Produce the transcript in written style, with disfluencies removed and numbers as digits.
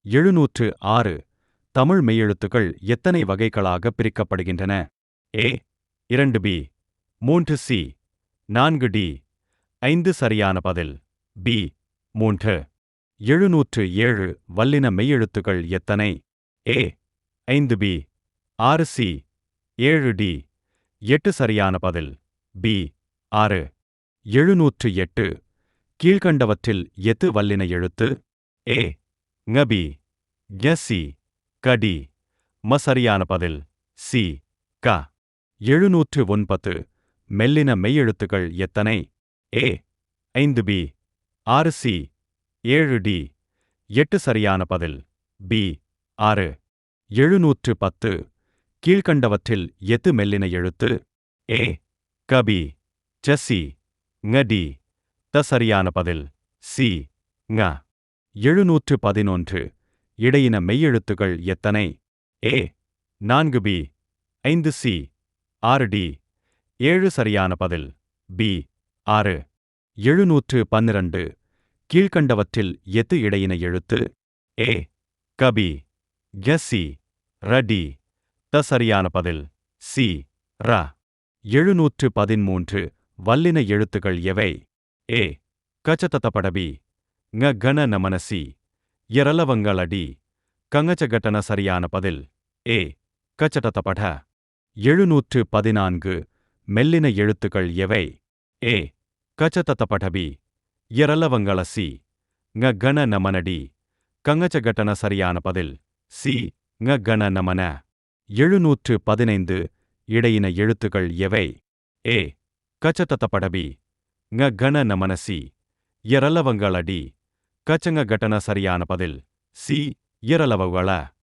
706 தமிழ் மெய்யெழுத்துக்கள் எத்தனை வகைகளாக பிரிக்கப்படுகின்றன? ஏ 2 பி 3 சி 4 டி 5 சரியான பதில் பி 3. 707 வல்லின மெய்யெழுத்துக்கள் எத்தனை? ஏ 5 பி 6 சி 7 டி 8 சரியான பதில் பி 6. 708 கீழ்க்கண்டவற்றில் எது வல்லின எழுத்து? ஏ ஙபி ஞசி கடி ம சரியான பதில் சி க. 709 மெல்லின மெய்யெழுத்துக்கள் எத்தனை? ஏ 5 பி 6 சி 7 டி 8 சரியான பதில் பி 6. 710 கீழ்க்கண்டவற்றில் எது மெல்லின எழுத்து? ஏ கபி சசி ஙடி த சரியான பதில் சி ங. 711 இடையின மெய்யெழுத்துக்கள் எத்தனை? ஏ 4 பி 5 சி 6 டி 7 சரியான பதில் பி 6. 712 கீழ்க்கண்டவற்றில் எது இடையின எழுத்து? ஏ கபி கசி ரடி த சரியான பதில் சி ர. 713 வல்லின எழுத்துக்கள் எவை? ஏ கச்சததபடபி ங கண நமனசி இரலவங்களடி கங்கச்சகட்டன சரியான பதில் ஏ கச்சடதபட. 714 மெல்லின எழுத்துக்கள் எவை? ஏ கச்சததபடபி இரலவங்களசி ங கண நமனடி கங்கச்சகட்டன சரியான பதில் சி ங கண நமன. 715 இடையின எழுத்துக்கள் எவை? ஏ கச்சததபடபி ங கண நமனசி இரலவங்களடி கச்சங்க கட்டன சரியான பதில் சி இரலவங்கள.